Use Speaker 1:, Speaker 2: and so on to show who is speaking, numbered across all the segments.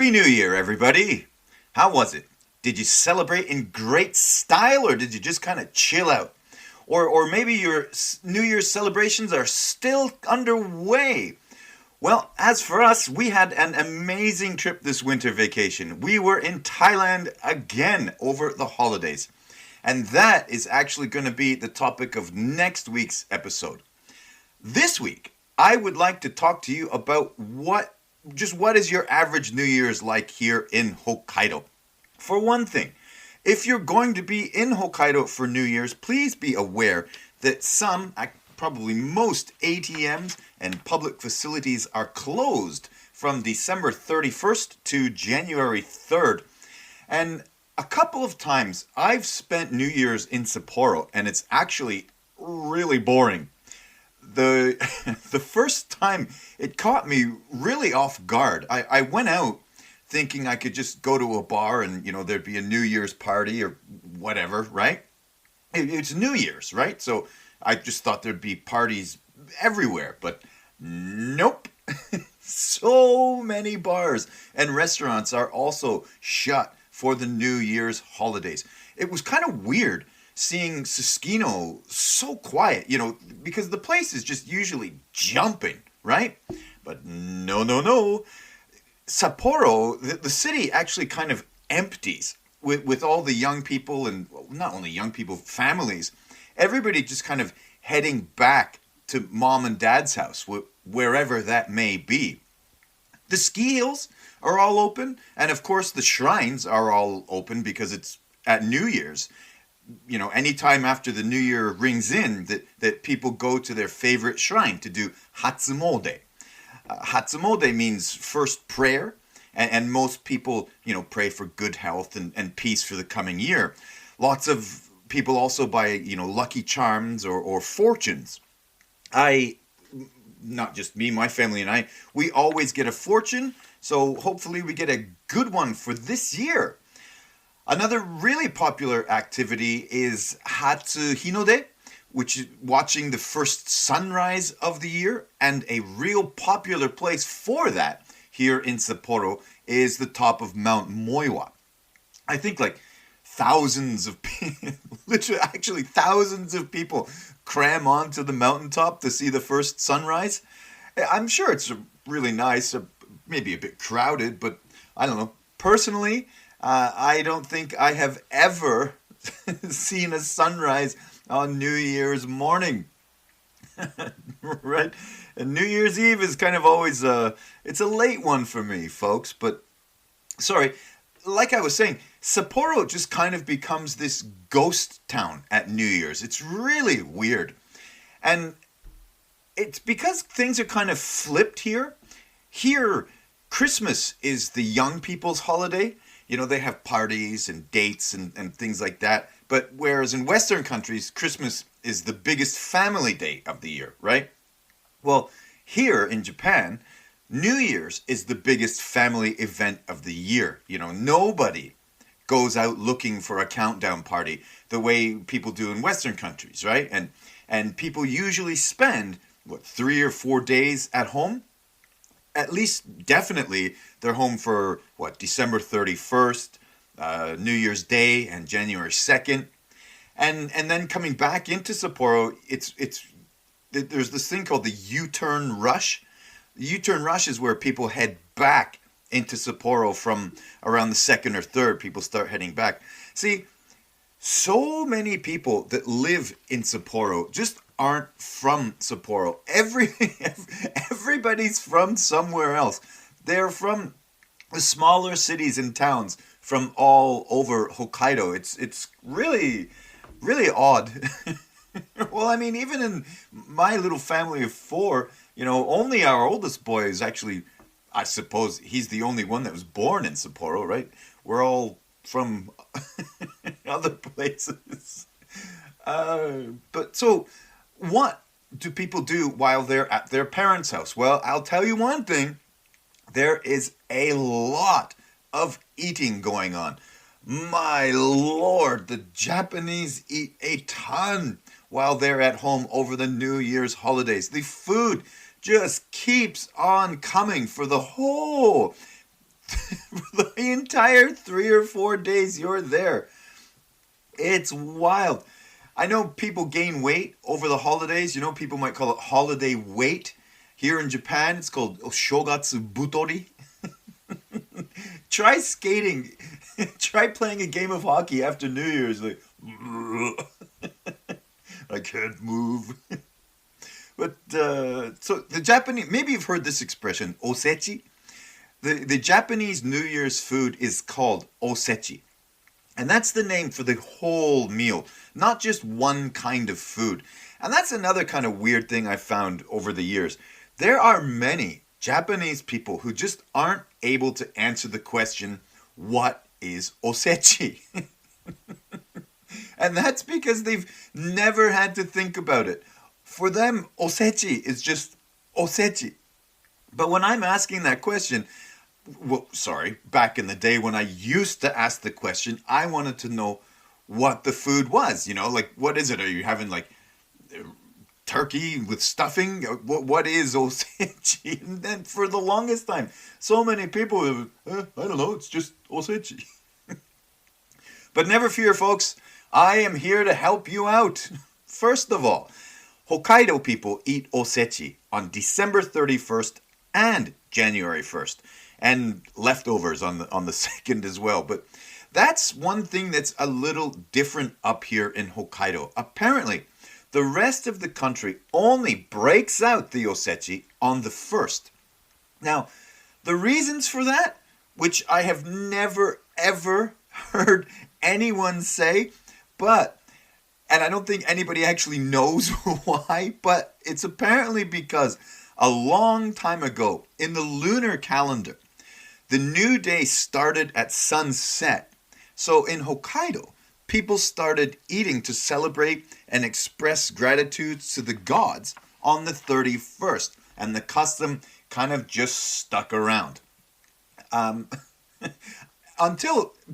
Speaker 1: Happy New Year, everybody! How was it? Did you celebrate in great style or did you just kind of chill out? Or maybe your New Year's celebrations are still underway. Well, as for us, we had an amazing trip this winter vacation. We were in Thailand again over the holidays. And that is actually going to be the topic of next week's episode. This week, I would like to talk to you about what is your average New Year's like here in Hokkaido. For one thing, if you're going to be in Hokkaido for New Year's, please be aware that probably most ATMs and public facilities are closed from December 31st to January 3rd. And a couple of times I've spent New Year's in Sapporo and it's actually really boring. The the first time it caught me really off guard. I went out thinking I could just go to a bar and there'd be a New Year's party or whatever, right? It's New Year's, right? So I just thought there'd be parties everywhere, but nope. So many bars and restaurants are also shut for the New Year's holidays. It was kind of weird seeing Susukino so quiet, because the place is just usually jumping, right? But no. Sapporo, the city actually kind of empties with all the young people and not only young people, families, everybody just kind of heading back to mom and dad's house, wherever that may be. The ski hills are all open, and of course the shrines are all open because it's at New Year's. Anytime after the New Year rings in, that people go to their favorite shrine to do Hatsumode. Hatsumode means first prayer, and most people, pray for good health and peace for the coming year. Lots of people also buy, lucky charms or fortunes. Not just me, my family and I, we always get a fortune, so hopefully we get a good one for this year. Another really popular activity is Hatsu Hinode, which is watching the first sunrise of the year, and a real popular place for that here in Sapporo is the top of Mount Moiwa. I think thousands of people, literally actually thousands of people cram onto the mountaintop to see the first sunrise. I'm sure it's really nice, maybe a bit crowded, but I don't know. Personally, I don't think I have ever seen a sunrise on New Year's morning. Right? And New Year's Eve is kind of always it's a late one for me, folks. But, sorry, like I was saying, Sapporo just kind of becomes this ghost town at New Year's. It's really weird. And it's because things are kind of flipped here. Here, Christmas is the young people's holiday. They have parties and dates and things like that. But whereas in Western countries, Christmas is the biggest family day of the year, right? Well, here in Japan, New Year's is the biggest family event of the year. Nobody goes out looking for a countdown party the way people do in Western countries, right? And people usually spend, 3 or 4 days at home? At least, definitely, they're home for, December 31st, New Year's Day, and January 2nd. And then coming back into Sapporo, there's this thing called the U-turn rush. The U-turn rush is where people head back into Sapporo from around the 2nd or 3rd. People start heading back. See, so many people that live in Sapporo just aren't from Sapporo. Everybody's from somewhere else. They're from the smaller cities and towns from all over Hokkaido. It's really, really odd. Well, I mean, even in my little family of 4, only our oldest boy is actually, I suppose, he's the only one that was born in Sapporo, right? We're all from other places. But so, what do people do while they're at their parents' house? Well, I'll tell you one thing. There is a lot of eating going on. My Lord, the Japanese eat a ton while they're at home over the New Year's holidays. The food just keeps on coming for the whole the entire 3 or 4 days you're there. It's wild. I know people gain weight over the holidays. You know, people might call it holiday weight. Here in Japan, it's called Oshogatsu Butori. Try skating. Try playing a game of hockey after New Year's. Like, I can't move. But so the Japanese, maybe you've heard this expression, osechi. The Japanese New Year's food is called osechi. And that's the name for the whole meal, not just one kind of food. And that's another kind of weird thing I found over the years. There are many Japanese people who just aren't able to answer the question, what is osechi? And that's because they've never had to think about it. For them, osechi is just osechi. But when I'm asking that question, well, sorry, back in the day when I used to ask the question, I wanted to know what the food was. You know, like, what is it? Are you having like turkey with stuffing? What is osechi? And then for the longest time, so many people, I don't know, it's just osechi. But never fear, folks. I am here to help you out. First of all, Hokkaido people eat osechi on December 31st and January 1st. And leftovers on the 2nd as well. But that's one thing that's a little different up here in Hokkaido. Apparently, the rest of the country only breaks out the osechi on the 1st. Now, the reasons for that, which I have never ever heard anyone say, and I don't think anybody actually knows why, but it's apparently because a long time ago in the lunar calendar, the new day started at sunset. So in Hokkaido, people started eating to celebrate and express gratitude to the gods on the 31st. And the custom kind of just stuck around.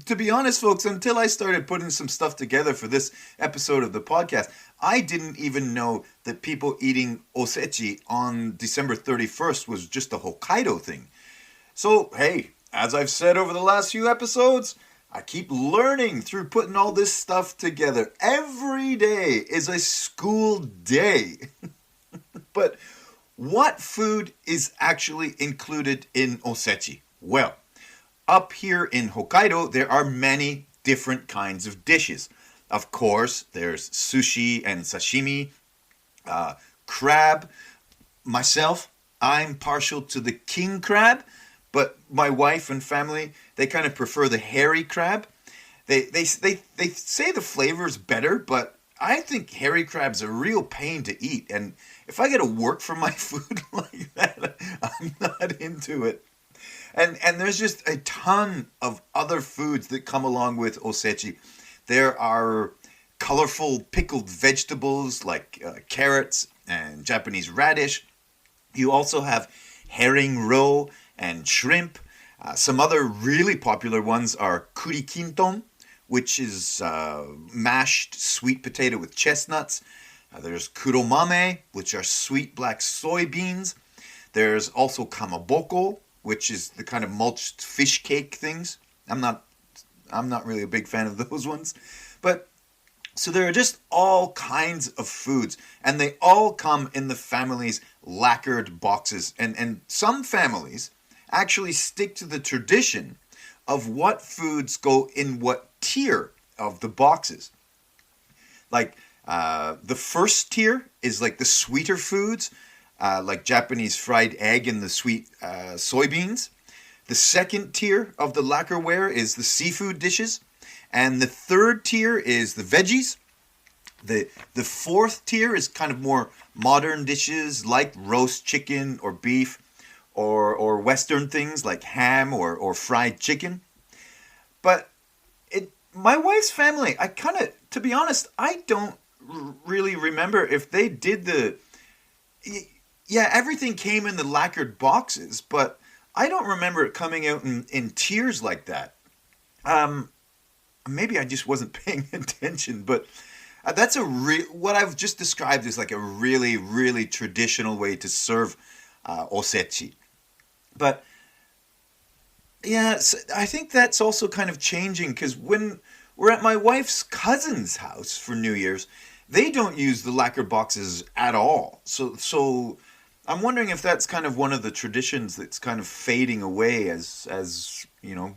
Speaker 1: To be honest, folks, until I started putting some stuff together for this episode of the podcast, I didn't even know that people eating osechi on December 31st was just a Hokkaido thing. So, hey, as I've said over the last few episodes, I keep learning through putting all this stuff together. Every day is a school day. But what food is actually included in osechi? Well, up here in Hokkaido, there are many different kinds of dishes. Of course, there's sushi and sashimi, crab. Myself, I'm partial to the king crab, but my wife and family, they kind of prefer the hairy crab. They say the flavor's better, but I think hairy crab's a real pain to eat. And if I got to work for my food like that, I'm not into it. And there's just a ton of other foods that come along with osechi. There are colorful pickled vegetables like carrots and Japanese radish. You also have herring roe and shrimp. Some other really popular ones are kurikinton, which is mashed sweet potato with chestnuts. There's kuromame, which are sweet black soybeans. There's also kamaboko, which is the kind of mulched fish cake things. I'm not really a big fan of those ones. But so there are just all kinds of foods, and they all come in the family's lacquered boxes. And some families actually stick to the tradition of what foods go in what tier of the boxes. Like the first tier is like the sweeter foods, like Japanese fried egg and the sweet soybeans. The second tier of the lacquerware is the seafood dishes. And the third tier is the veggies. The fourth tier is kind of more modern dishes like roast chicken or beef or Western things like ham or fried chicken. But my wife's family, to be honest, I don't really remember if they did everything came in the lacquered boxes, but I don't remember it coming out in tiers like that. Maybe I just wasn't paying attention, but that's what I've just described is like a really, really traditional way to serve osechi. But Yeah, I think that's also kind of changing because when we're at my wife's cousin's house for New Year's, they don't use the lacquer boxes at all. So I'm wondering if that's kind of one of the traditions that's kind of fading away as you know,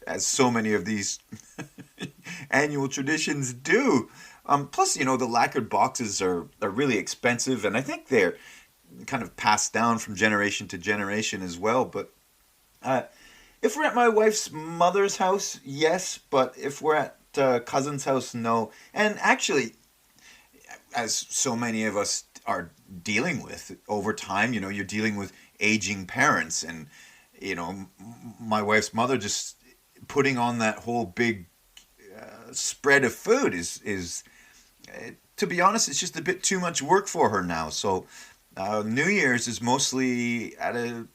Speaker 1: as so many of these annual traditions do. Plus, the lacquered boxes are really expensive, and I think they're kind of passed down from generation to generation as well. But uh, if we're at my wife's mother's house, yes. But if we're at cousin's house, no. And actually, as so many of us are dealing with over time, you're dealing with aging parents, and my wife's mother just putting on that whole big spread of food is to be honest, it's just a bit too much work for her now. So New Year's is mostly at a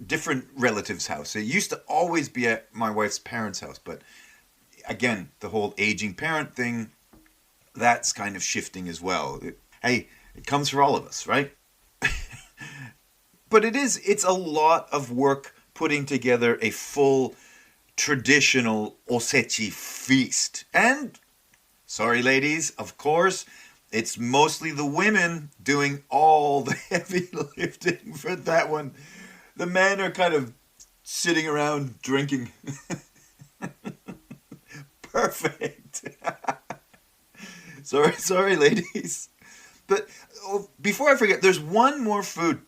Speaker 1: different relative's house. It used to always be at my wife's parents' house, but again, the whole aging parent thing, that's kind of shifting as well. Hey, it comes for all of us, right? But it's a lot of work putting together a full traditional osechi feast. And sorry, ladies, of course, it's mostly the women doing all the heavy lifting for that one. The men are kind of sitting around drinking. Perfect. Sorry, ladies. But before I forget, there's one more food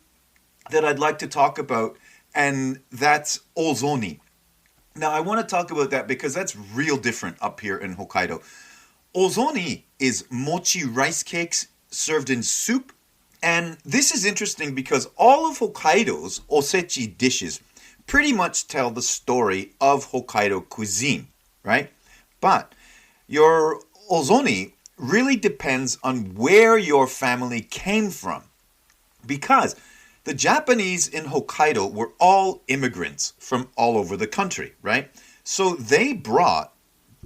Speaker 1: that I'd like to talk about, and that's ozoni. Now, I want to talk about that because that's real different up here in Hokkaido. Ozoni is mochi rice cakes served in soup. And this is interesting because all of Hokkaido's osechi dishes pretty much tell the story of Hokkaido cuisine, right? But your ozoni really depends on where your family came from. Because the Japanese in Hokkaido were all immigrants from all over the country, right? So they brought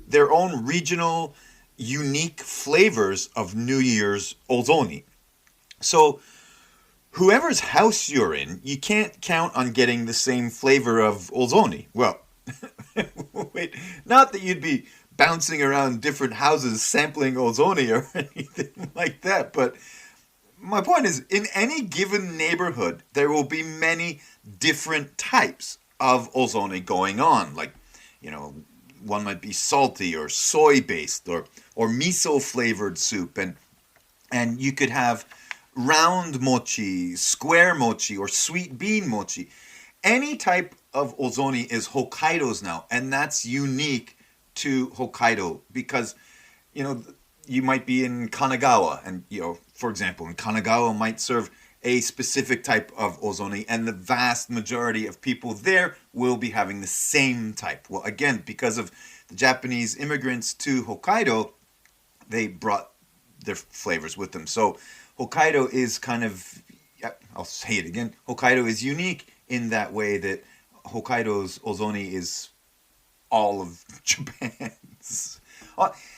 Speaker 1: their own regional, unique flavors of New Year's ozoni. So whoever's house you're in, you can't count on getting the same flavor of ozoni. Well, wait, not that you'd be bouncing around different houses sampling ozoni or anything like that, but my point is, in any given neighborhood, there will be many different types of ozoni going on. Like, you know, one might be salty or soy based or miso flavored soup, and you could have round mochi, square mochi, or sweet bean mochi. Any type of ozoni is Hokkaido's now, and that's unique to Hokkaido because, you know, you might be in Kanagawa, and, for example, in Kanagawa might serve a specific type of ozoni, and the vast majority of people there will be having the same type. Well, again, because of the Japanese immigrants to Hokkaido, they brought their flavors with them. So Hokkaido is kind of, yeah, I'll say it again, Hokkaido is unique in that way that Hokkaido's ozoni is all of Japan's.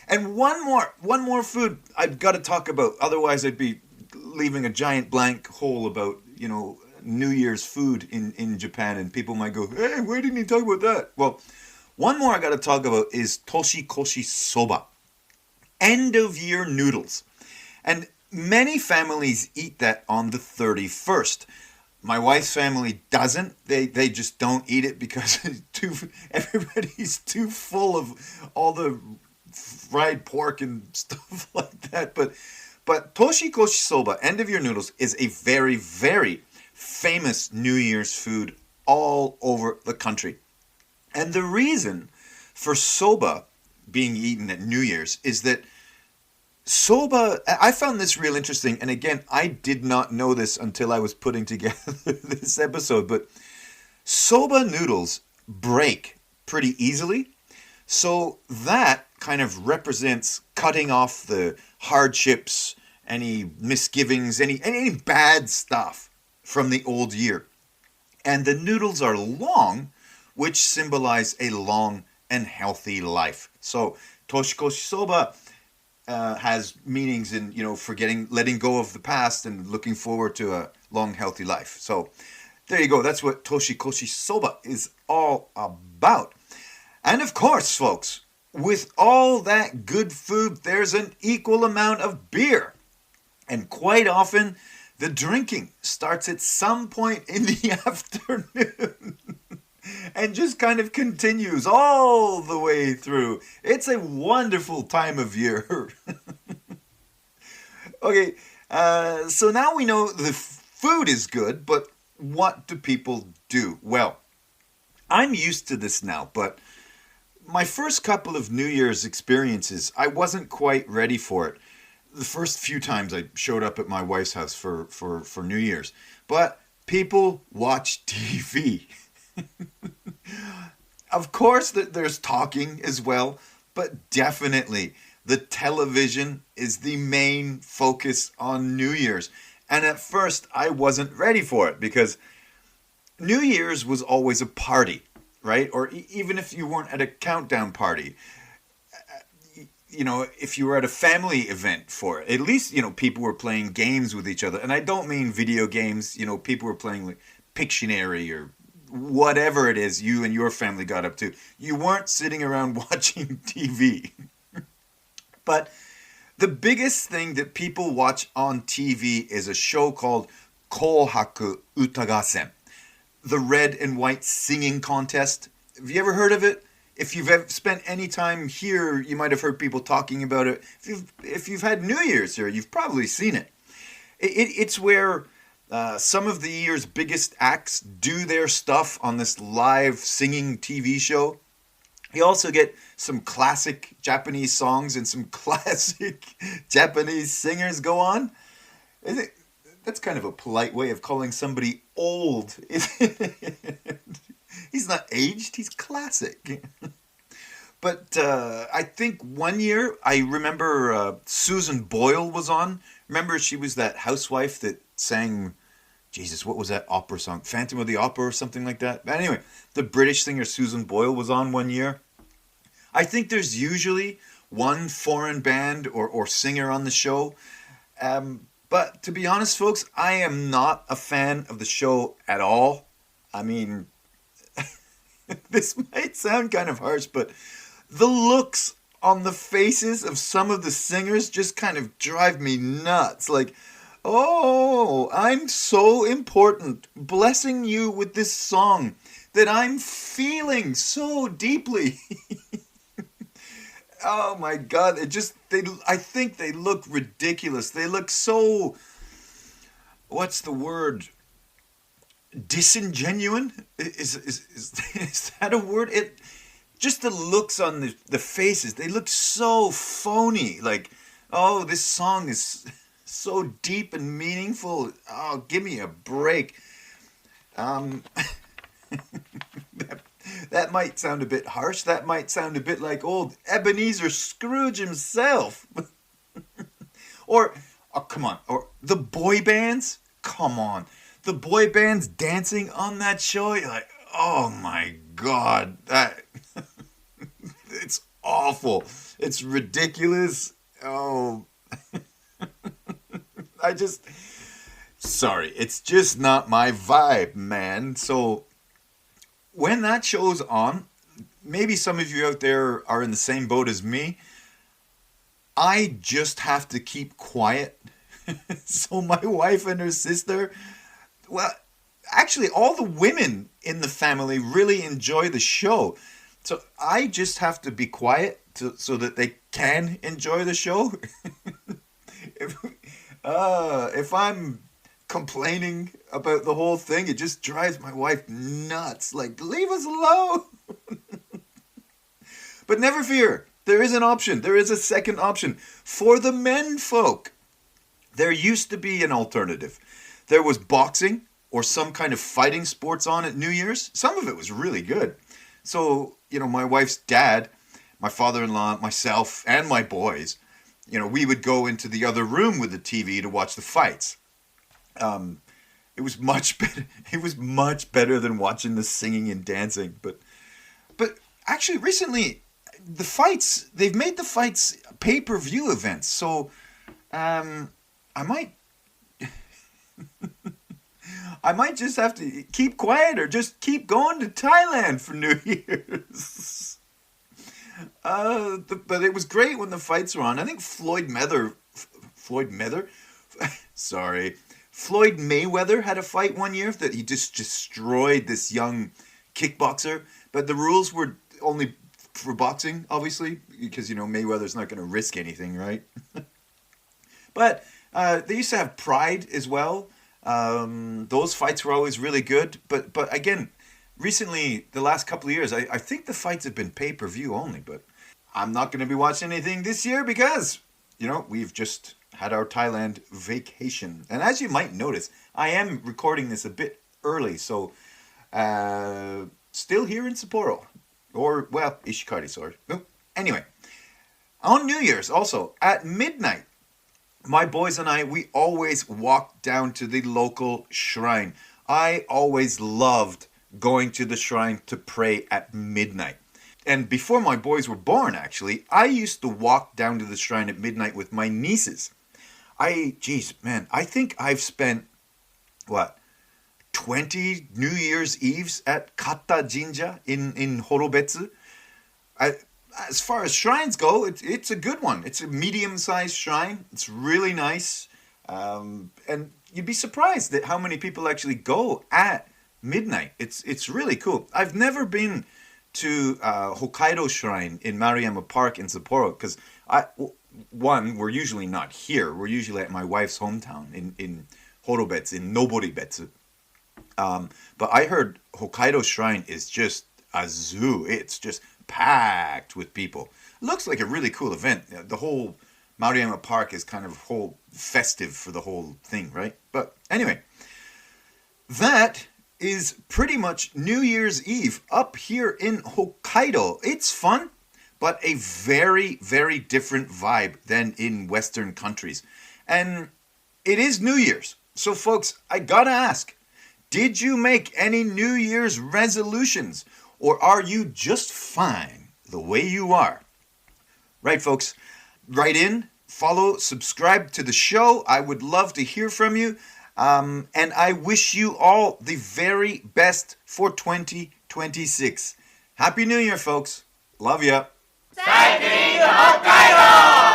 Speaker 1: And one more food I've got to talk about. Otherwise, I'd be leaving a giant blank hole about New Year's food in Japan, and people might go, "Hey, why didn't you talk about that?" Well, one more I got to talk about is toshikoshi soba, end of year noodles, and many families eat that on the 31st. My wife's family doesn't. They just don't eat it because everybody's too full of all the fried pork and stuff like that. But toshikoshi soba, end of year noodles, is a very, very famous New Year's food all over the country. And the reason for soba being eaten at New Year's is that soba, I found this real interesting. And again, I did not know this until I was putting together this episode, but soba noodles break pretty easily. So that kind of represents cutting off the hardships, any misgivings, any bad stuff from the old year. And the noodles are long, which symbolize a long and healthy life. So toshikoshi soba has meanings in, forgetting, letting go of the past and looking forward to a long, healthy life. So There you go. That's what Toshikoshi Soba is all about. And of course, folks, with all that good food, there's an equal amount of beer. And quite often, the drinking starts at some point in the afternoon and just kind of continues all the way through. It's a wonderful time of year. Okay, so now we know the food is good, but what do people do? Well, I'm used to this now, but my first couple of New Year's experiences, I wasn't quite ready for it. The first few times I showed up at my wife's house for New Year's. But people watch TV. Of course, there's talking as well, but definitely the television is the main focus on New Year's. And at first, I wasn't ready for it because New Year's was always a party, right? Or even if you weren't at a countdown party, if you were at a family event for it, at least, people were playing games with each other. And I don't mean video games, people were playing like Pictionary or whatever it is you and your family got up to. You weren't sitting around watching TV. But the biggest thing that people watch on TV is a show called Kohaku Utagasen, the red and white singing contest. Have you ever heard of it? If you've ever spent any time here, you might have heard people talking about it. If you've had New Year's here, you've probably seen it. It's where some of the year's biggest acts do their stuff on this live singing TV show. You also get some classic Japanese songs and some classic Japanese singers go on. That's kind of a polite way of calling somebody old. He's not aged, he's classic. But I think one year, I remember Susan Boyle was on. Remember, she was that housewife that sang, Jesus, what was that opera song? Phantom of the Opera or something like that? But anyway, the British singer Susan Boyle was on one year. I think there's usually one foreign band or singer on the show. But to be honest, folks, I am not a fan of the show at all. I mean, this might sound kind of harsh, but the looks on the faces of some of the singers just kind of drive me nuts. Like, oh, I'm so important, blessing you with this song that I'm feeling so deeply. Oh my God! I think they look ridiculous. They look so. What's the word? Disingenuine? Is that a word? Just the looks on the faces. They look so phony. Like, oh, this song is so deep and meaningful. Oh, give me a break. That might sound a bit harsh. That might sound a bit like old Ebenezer Scrooge himself. Or, oh, come on. Or the boy bands? Come on. The boy bands dancing on that show? You're like, oh my God. It's awful. It's ridiculous. Oh. Sorry. It's just not my vibe, man. So, when that show's on, maybe some of you out there are in the same boat as me. I just have to keep quiet. So my wife and her sister, well, actually all the women in the family really enjoy the show. So I just have to be quiet so that they can enjoy the show. If I'm complaining about the whole thing, it just drives my wife nuts. Like, leave us alone. But never fear. There is an option. There is a second option. For the men folk, there used to be an alternative. There was boxing or some kind of fighting sports on at New Year's. Some of it was really good. So, my wife's dad, my father-in-law, myself, and my boys, we would go into the other room with the TV to watch the fights. It was much better. It was much better than watching the singing and dancing. But actually, recently, they've made the fights pay-per-view events. So, I I might just have to keep quiet or just keep going to Thailand for New Year's. But it was great when the fights were on. I think sorry, Floyd Mayweather had a fight one year that he just destroyed this young kickboxer. But the rules were only for boxing, obviously, because, Mayweather's not going to risk anything, right? But they used to have Pride as well. Those fights were always really good. But again, recently, the last couple of years, I think the fights have been pay-per-view only. But I'm not going to be watching anything this year because, we've just had our Thailand vacation. And as you might notice, I am recording this a bit early. So, still here in Sapporo. Or, well, Ishikari, sorry. Anyway, on New Year's also, at midnight, my boys and I, we always walked down to the local shrine. I always loved going to the shrine to pray at midnight. And before my boys were born, actually, I used to walk down to the shrine at midnight with my nieces. I think I've spent, 20 New Year's Eves at Kata Jinja in Horobetsu. As far as shrines go, it's a good one. It's a medium-sized shrine. It's really nice. And you'd be surprised at how many people actually go at midnight. It's really cool. I've never been to Hokkaido Shrine in Maruyama Park in Sapporo because, we're usually not here. We're usually at my wife's hometown in Horobetsu, in Noboribetsu. But I heard Hokkaido Shrine is just a zoo. It's just packed with people. Looks like a really cool event. The whole Maruyama Park is kind of whole festive for the whole thing, right? But anyway, that is pretty much New Year's Eve up here in Hokkaido. It's fun, but a very, very different vibe than in Western countries. And it is New Year's. So folks, I gotta ask, did you make any New Year's resolutions? Or are you just fine the way you are? Right, folks? Write in, follow, subscribe to the show. I would love to hear from you. And I wish you all the very best for 2026. Happy New Year, folks. Love ya.
Speaker 2: Cycling Hokkaido!